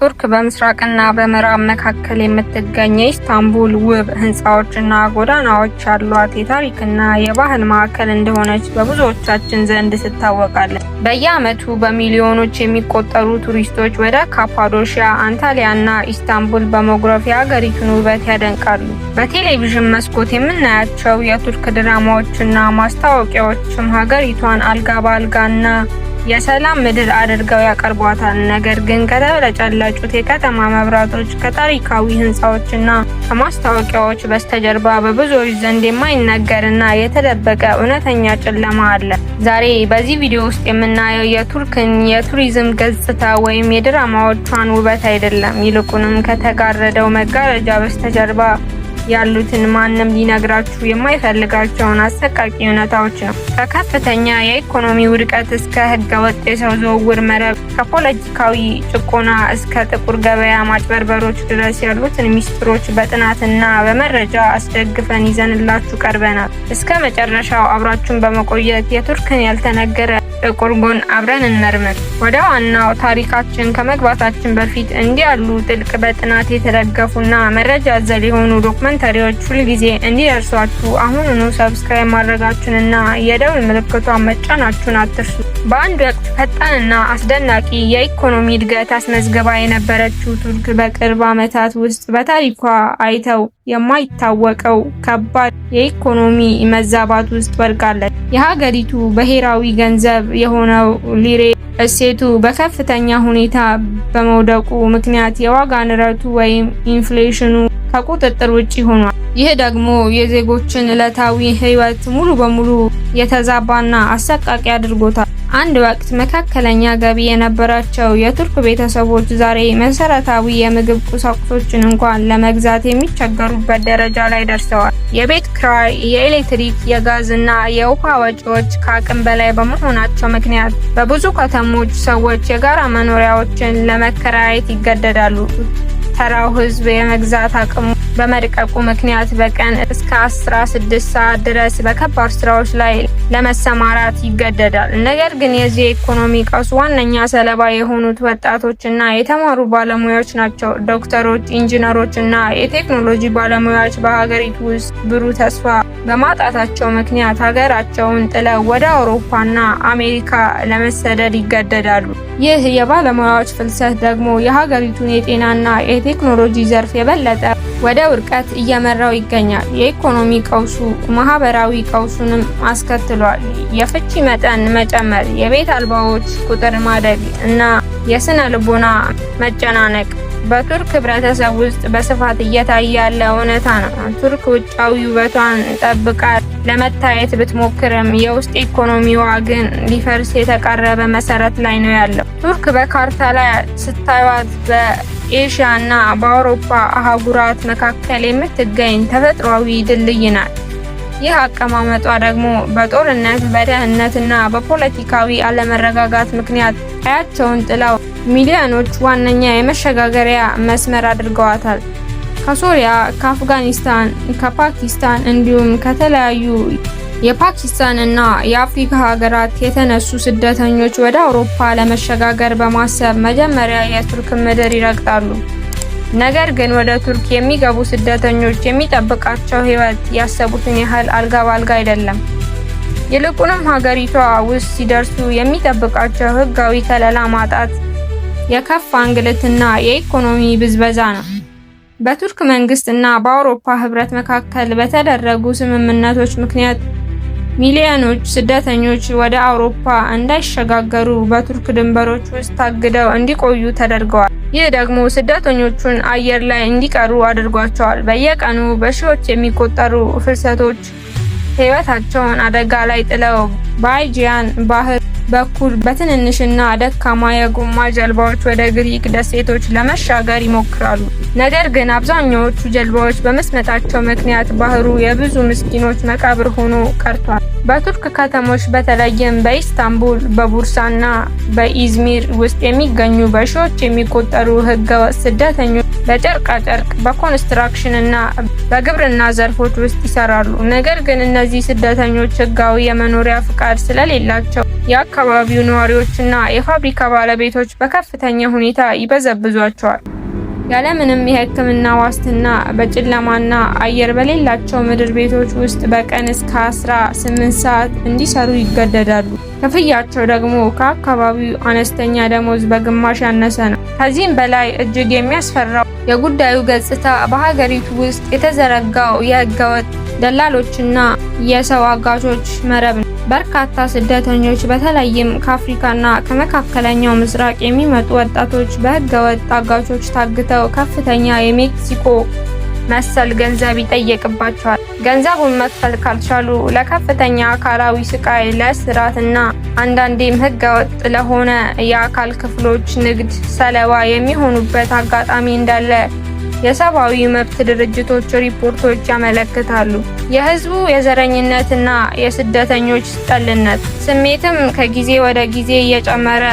ቱርክ በምስራቅና በምዕራብ መካከል የምትገኝ የኢስታንቡል ውብ ህንፃዎችና ጎዳናዎች ያሏት የታሪክና የባህል ማዕከል እንደሆነች በብዙዎቻችን ዘንድ ትታወቃለች። በየዓመቱ በሚሊዮኖች የሚቆጠሩ ቱሪስቶች ወደ ካፓዶሺያ፣ አንታሊያና ኢስታንቡል በመጉረፍ የሀገሪቱን ውበት ያደንቃሉ። በቴሌቪዥን መስኮት የምናያቸው የቱርክ ድራማዎችና ማስታወቂያዎችም ሀገሪቷን አልጋ በአልጋና የሰላም ምድር አድርገው ያቀርቧታል። ነገር ግን ከተበለጨለጩት የከተማ መብራቶች፣ ከታሪካዊ ህንፃዎችና ከማስታወቂያዎች በስተጀርባ በብዙዎች ዘንድ የማይነገርና የተደበቀ እውነተኛ ጨለማ አለ። ዛሬ በዚህ ቪዲዮ ውስጥ የምናየው የቱርክን የቱሪዝም ገጽታ ወይም የድራማዎቿን ውበት አይደለም፣ ይልቁንም ከተጋረደው መጋረጃ በስተጀርባ ያሉትን ማንም ሊነግራችሁ የማይፈልጋቸውን አሰቃቂ እውነታዎች ነው። ከከፍተኛ የኢኮኖሚ ውድቀት እስከ ህገወጥ የሰው ዝውውር መረብ፣ ከፖለቲካዊ ጭቆና እስከ ጥቁር ገበያ ማጭበርበሮች ድረስ ያሉትን ሚስጥሮች በጥናትና በመረጃ አስደግፈን ይዘንላችሁ ቀርበናል። እስከ መጨረሻው አብራችሁን በመቆየት የቱርክን ያልተነገረ ጥቁር ጎን አብረን እንመርምር። ወደ ዋናው ታሪካችን ከመግባታችን በፊት እንዲህ ያሉ ጥልቅ በጥናት የተደገፉና መረጃ አዘል የሆኑ ዶክመንተሪዎች ሁልጊዜ እንዲደርሷችሁ አሁኑኑ ሰብስክራይብ ማድረጋችሁንና የደውል ምልክቷን መጫናችሁን አትርሱ። በአንድ ወቅት ፈጣንና አስደናቂ የኢኮኖሚ እድገት አስመዝግባ የነበረችው ቱርክ በቅርብ ዓመታት ውስጥ በታሪኳ አይተው የማይታወቀው ከባድ የኢኮኖሚ መዛባት ውስጥ ወድቃለች። የሀገሪቱ ብሔራዊ ገንዘብ የሆነው ሊሬ እሴቱ በከፍተኛ ሁኔታ በመውደቁ ምክንያት የዋጋ ንረቱ ወይም ኢንፍሌሽኑ ከቁጥጥር ውጪ ሆኗል። ይህ ደግሞ የዜጎችን ዕለታዊ ህይወት ሙሉ በሙሉ የተዛባና አሰቃቂ አድርጎታል። አንድ ወቅት መካከለኛ ገቢ የነበራቸው የቱርክ ቤተሰቦች ዛሬ መሰረታዊ የምግብ ቁሳቁሶችን እንኳን ለመግዛት የሚቸገሩበት ደረጃ ላይ ደርሰዋል። የቤት ኪራይ፣ የኤሌክትሪክ፣ የጋዝ እና የውሃ ወጪዎች ከአቅም በላይ በመሆናቸው ምክንያት በብዙ ከተሞች ሰዎች የጋራ መኖሪያዎችን ለመከራየት ይገደዳሉ። ተራው ህዝብ የመግዛት አቅሙ በመድቀቁ ምክንያት በቀን እስከ 16 ሰዓት ድረስ በከባድ ስራዎች ላይ ለመሰማራት ይገደዳል። ነገር ግን የዚህ የኢኮኖሚ ቀውስ ዋነኛ ሰለባ የሆኑት ወጣቶችና የተማሩ ባለሙያዎች ናቸው። ዶክተሮች፣ ኢንጂነሮች እና የቴክኖሎጂ ባለሙያዎች በሀገሪቱ ውስጥ ብሩህ ተስፋ በማጣታቸው ምክንያት ሀገራቸውን ጥለው ወደ አውሮፓና አሜሪካ ለመሰደድ ይገደዳሉ። ይህ የባለሙያዎች ፍልሰት ደግሞ የሀገሪቱን የጤናና የቴክኖሎጂ ዘርፍ የበለጠ ወደ ውድቀት እየመራው ይገኛል። የኢኮኖሚ ቀውሱ ማህበራዊ ቀውሱንም አስከትሏል። የፍቺ መጠን መጨመር፣ የቤት አልባዎች ቁጥር ማደግ እና የስነ ልቦና መጨናነቅ በቱርክ ህብረተሰብ ውስጥ በስፋት እየታየ ያለ እውነታ ነው። ቱርክ ውጫዊ ውበቷን ጠብቃ ለመታየት ብትሞክርም የውስጥ ኢኮኖሚዋ ግን ሊፈርስ የተቃረበ መሰረት ላይ ነው ያለው። ቱርክ በካርታ ላይ ስታዩት በኤሽያ እና በአውሮፓ አህጉራት መካከል የምትገኝ ተፈጥሯዊ ድልድይ ናት። ይህ አቀማመጧ ደግሞ በጦርነት፣ በደህንነትና በፖለቲካዊ አለመረጋጋት ምክንያት ቀያቸውን ጥለው ሚሊዮኖች ዋነኛ የመሸጋገሪያ መስመር አድርገዋታል። ከሶሪያ፣ ከአፍጋኒስታን፣ ከፓኪስታን እንዲሁም ከተለያዩ የፓኪስታን እና የአፍሪካ ሀገራት የተነሱ ስደተኞች ወደ አውሮፓ ለመሸጋገር በማሰብ መጀመሪያ የቱርክ ምድር ይረግጣሉ። ነገር ግን ወደ ቱርክ የሚገቡ ስደተኞች የሚጠብቃቸው ህይወት ያሰቡትን ያህል አልጋ በአልጋ አይደለም። ይልቁንም ሀገሪቷ ውስጥ ሲደርሱ የሚጠብቃቸው ህጋዊ ከለላ ማጣት፣ የከፋ እንግልትና የኢኮኖሚ ብዝበዛ ነው። በቱርክ መንግስት እና በአውሮፓ ህብረት መካከል በተደረጉ ስምምነቶች ምክንያት ሚሊዮኖች ስደተኞች ወደ አውሮፓ እንዳይሸጋገሩ በቱርክ ድንበሮች ውስጥ ታግደው እንዲቆዩ ተደርገዋል። ይህ ደግሞ ስደተኞቹን አየር ላይ እንዲቀሩ አድርጓቸዋል። በየቀኑ በሺዎች የሚቆጠሩ ፍልሰቶች ህይወታቸውን አደጋ ላይ ጥለው በአይጂያን ባህር በኩል በትንንሽና ደካማ የጎማ ጀልባዎች ወደ ግሪክ ደሴቶች ለመሻገር ይሞክራሉ። ነገር ግን አብዛኛዎቹ ጀልባዎች በመስመጣቸው ምክንያት ባህሩ የብዙ ምስኪኖች መቃብር ሆኖ ቀርቷል። በቱርክ ከተሞች በተለይም በኢስታንቡል፣ በቡርሳና በኢዝሚር ውስጥ የሚገኙ በሺዎች የሚቆጠሩ ህገወጥ ስደተኞች በጨርቃጨርቅ፣ በኮንስትራክሽን እና በግብርና ዘርፎች ውስጥ ይሰራሉ። ነገር ግን እነዚህ ስደተኞች ህጋዊ የመኖሪያ ፍቃድ ስለሌላቸው የአካባቢው ነዋሪዎችና የፋብሪካ ባለቤቶች በከፍተኛ ሁኔታ ይበዘብዟቸዋል። ያለምንም የሕክምና ዋስትና በጨለማና አየር በሌላቸው ምድር ቤቶች ውስጥ በቀን እስከ 18 ሰዓት እንዲሰሩ ይገደዳሉ። ክፍያቸው ደግሞ ከአካባቢው አነስተኛ ደሞዝ በግማሽ ያነሰ ነው። ከዚህም በላይ እጅግ የሚያስፈራው የጉዳዩ ገጽታ በሀገሪቱ ውስጥ የተዘረጋው የህገወጥ ደላሎችና የሰው አጋቾች መረብ ነው። በርካታ ስደተኞች በተለይም ከአፍሪካና ከመካከለኛው ምስራቅ የሚመጡ ወጣቶች በህገወጥ አጋቾች ታግተው ከፍተኛ የሜክሲኮ መሰል ገንዘብ ይጠየቅባቸዋል። ገንዘቡን መክፈል ካልቻሉ ለከፍተኛ አካላዊ ስቃይ፣ ለእስራትና አንዳንዴም ህገወጥ ለሆነ የአካል ክፍሎች ንግድ ሰለባ የሚሆኑበት አጋጣሚ እንዳለ የሰብአዊ መብት ድርጅቶች ሪፖርቶች ያመለክታሉ። የህዝቡ የዘረኝነትና የስደተኞች ጠልነት ስሜትም ከጊዜ ወደ ጊዜ እየጨመረ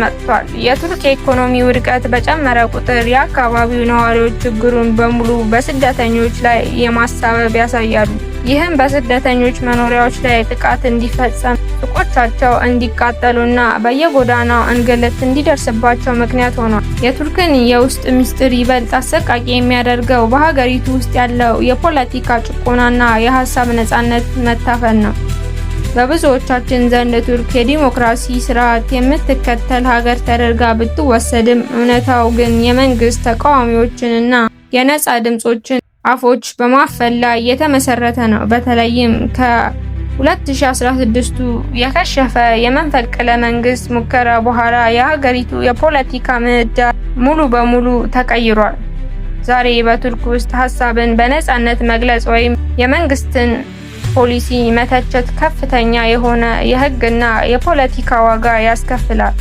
መጥቷል። የቱርክ የኢኮኖሚ ውድቀት በጨመረ ቁጥር የአካባቢው ነዋሪዎች ችግሩን በሙሉ በስደተኞች ላይ የማሳበብ ያሳያሉ። ይህም በስደተኞች መኖሪያዎች ላይ ጥቃት እንዲፈጸም፣ ሱቆቻቸው እንዲቃጠሉና በየጎዳናው እንግልት እንዲደርስባቸው ምክንያት ሆኗል። የቱርክን የውስጥ ምስጢር ይበልጥ አሰቃቂ የሚያደርገው በሀገሪቱ ውስጥ ያለው የፖለቲካ ጭቆናና የሀሳብ ነጻነት መታፈን ነው። በብዙዎቻችን ዘንድ ቱርክ የዲሞክራሲ ስርዓት የምትከተል ሀገር ተደርጋ ብትወሰድም እውነታው ግን የመንግስት ተቃዋሚዎችንና የነጻ ድምጾችን አፎች በማፈን ላይ የተመሰረተ ነው። በተለይም ከ2016ቱ የከሸፈ የመፈንቅለ መንግስት ሙከራ በኋላ የሀገሪቱ የፖለቲካ ምህዳር ሙሉ በሙሉ ተቀይሯል። ዛሬ በቱርክ ውስጥ ሀሳብን በነጻነት መግለጽ ወይም የመንግስትን ፖሊሲ መተቸት ከፍተኛ የሆነ የህግና የፖለቲካ ዋጋ ያስከፍላል።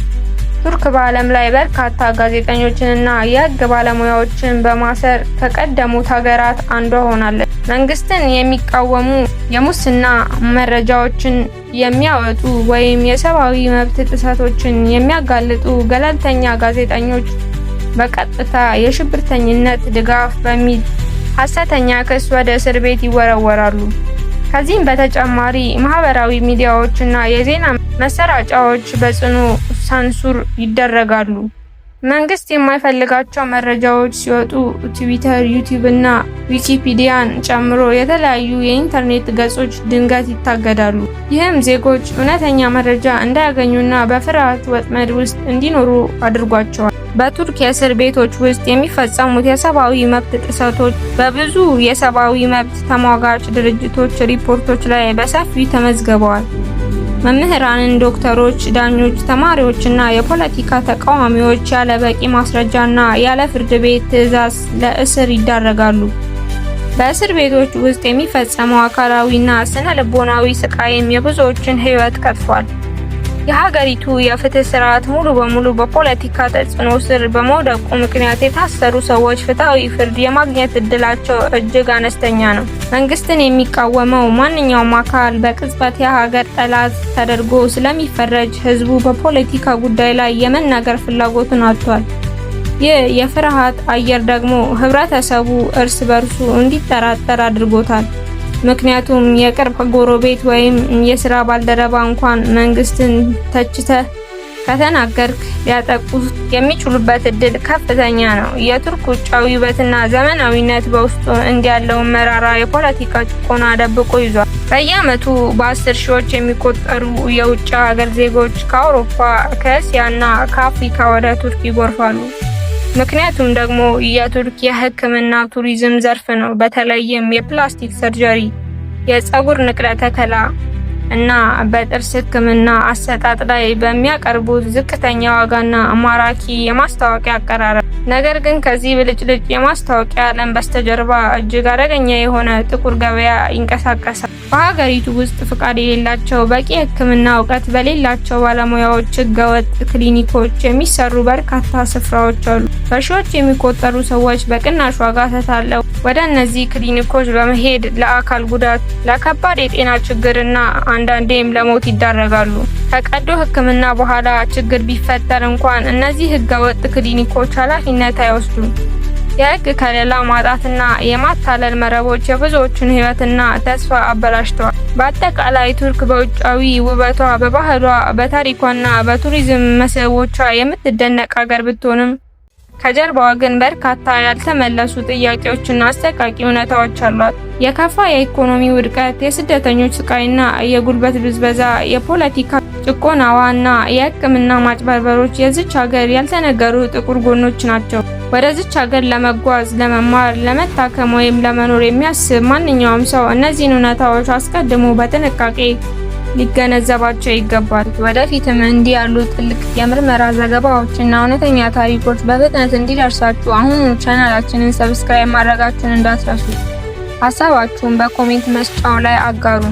ቱርክ በዓለም ላይ በርካታ ጋዜጠኞችንና የህግ ባለሙያዎችን በማሰር ከቀደሙት ሀገራት አንዷ ሆናለች። መንግስትን የሚቃወሙ የሙስና መረጃዎችን የሚያወጡ ወይም የሰብአዊ መብት ጥሰቶችን የሚያጋልጡ ገለልተኛ ጋዜጠኞች በቀጥታ የሽብርተኝነት ድጋፍ በሚል ሐሰተኛ ክስ ወደ እስር ቤት ይወረወራሉ። ከዚህም በተጨማሪ ማህበራዊ ሚዲያዎችና የዜና መሰራጫዎች በጽኑ ሳንሱር ይደረጋሉ። መንግስት የማይፈልጋቸው መረጃዎች ሲወጡ ትዊተር፣ ዩቲዩብ እና ዊኪፒዲያን ጨምሮ የተለያዩ የኢንተርኔት ገጾች ድንገት ይታገዳሉ። ይህም ዜጎች እውነተኛ መረጃ እንዳያገኙና በፍርሃት ወጥመድ ውስጥ እንዲኖሩ አድርጓቸዋል። በቱርክ የእስር ቤቶች ውስጥ የሚፈጸሙት የሰብአዊ መብት ጥሰቶች በብዙ የሰብአዊ መብት ተሟጋች ድርጅቶች ሪፖርቶች ላይ በሰፊው ተመዝግበዋል። መምህራንን፣ ዶክተሮች፣ ዳኞች፣ ተማሪዎችና የፖለቲካ ተቃዋሚዎች ያለ በቂ ማስረጃና ያለ ፍርድ ቤት ትዕዛዝ ለእስር ይዳረጋሉ። በእስር ቤቶች ውስጥ የሚፈጸመው አካላዊና ስነ ልቦናዊ ስቃይም የብዙዎችን ሕይወት ቀጥፏል። የሀገሪቱ የፍትህ ስርዓት ሙሉ በሙሉ በፖለቲካ ተጽዕኖ ስር በመውደቁ ምክንያት የታሰሩ ሰዎች ፍትሃዊ ፍርድ የማግኘት እድላቸው እጅግ አነስተኛ ነው። መንግስትን የሚቃወመው ማንኛውም አካል በቅጽበት የሀገር ጠላት ተደርጎ ስለሚፈረጅ ህዝቡ በፖለቲካ ጉዳይ ላይ የመናገር ፍላጎቱን አጥቷል። ይህ የፍርሃት አየር ደግሞ ህብረተሰቡ እርስ በርሱ እንዲጠራጠር አድርጎታል። ምክንያቱም የቅርብ ጎረቤት ወይም የስራ ባልደረባ እንኳን መንግስትን ተችተህ ከተናገርክ ሊያጠቁት የሚችሉበት እድል ከፍተኛ ነው። የቱርክ ውጫዊ ውበትና ዘመናዊነት በውስጡ እንዲያለውን መራራ የፖለቲካ ጭቆና ደብቆ ይዟል። በየዓመቱ በ10 ሺዎች የሚቆጠሩ የውጭ ሀገር ዜጎች ከአውሮፓ፣ ከእስያና ከአፍሪካ ወደ ቱርክ ይጎርፋሉ። ምክንያቱም ደግሞ የቱርክ የህክምና ቱሪዝም ዘርፍ ነው። በተለይም የፕላስቲክ ሰርጀሪ፣ የፀጉር ንቅለ ተከላ እና በጥርስ ህክምና አሰጣጥ ላይ በሚያቀርቡት ዝቅተኛ ዋጋና ማራኪ የማስታወቂያ አቀራረብ። ነገር ግን ከዚህ ብልጭልጭ የማስታወቂያ ዓለም በስተጀርባ እጅግ አደገኛ የሆነ ጥቁር ገበያ ይንቀሳቀሳል። በሀገሪቱ ውስጥ ፍቃድ የሌላቸው፣ በቂ ህክምና እውቀት በሌላቸው ባለሙያዎች ህገወጥ ክሊኒኮች የሚሰሩ በርካታ ስፍራዎች አሉ። በሺዎች የሚቆጠሩ ሰዎች በቅናሽ ዋጋ ተታለው ወደ እነዚህ ክሊኒኮች በመሄድ ለአካል ጉዳት፣ ለከባድ የጤና ችግርና አንዳንዴም ለሞት ይዳረጋሉ። ከቀዶ ህክምና በኋላ ችግር ቢፈጠር እንኳን እነዚህ ህገወጥ ክሊኒኮች ኃላፊነት አይወስዱም። የህግ ከለላ ማጣትና የማታለል መረቦች የብዙዎችን ህይወትና ተስፋ አበላሽተዋል። በአጠቃላይ ቱርክ በውጫዊ ውበቷ፣ በባህሏ፣ በታሪኳና በቱሪዝም መስህቦቿ የምትደነቅ ሀገር ብትሆንም ከጀርባዋ ግን በርካታ ያልተመለሱ ጥያቄዎችና አሰቃቂ እውነታዎች አሏት። የከፋ የኢኮኖሚ ውድቀት፣ የስደተኞች ስቃይና የጉልበት ብዝበዛ፣ የፖለቲካ ጭቆናዋና የሕክምና ማጭበርበሮች የዚች ሀገር ያልተነገሩ ጥቁር ጎኖች ናቸው። ወደዚች ሀገር ለመጓዝ፣ ለመማር፣ ለመታከም ወይም ለመኖር የሚያስብ ማንኛውም ሰው እነዚህን እውነታዎች አስቀድሞ በጥንቃቄ ሊገነዘባቸው ይገባል። ወደፊትም እንዲህ ያሉ ጥልቅ የምርመራ ዘገባዎችና እውነተኛ ታሪኮች በፍጥነት እንዲደርሳችሁ አሁኑኑ ቻናላችንን ሰብስክራይብ ማድረጋችሁን እንዳትረሱ። ሀሳባችሁን በኮሜንት መስጫው ላይ አጋሩ።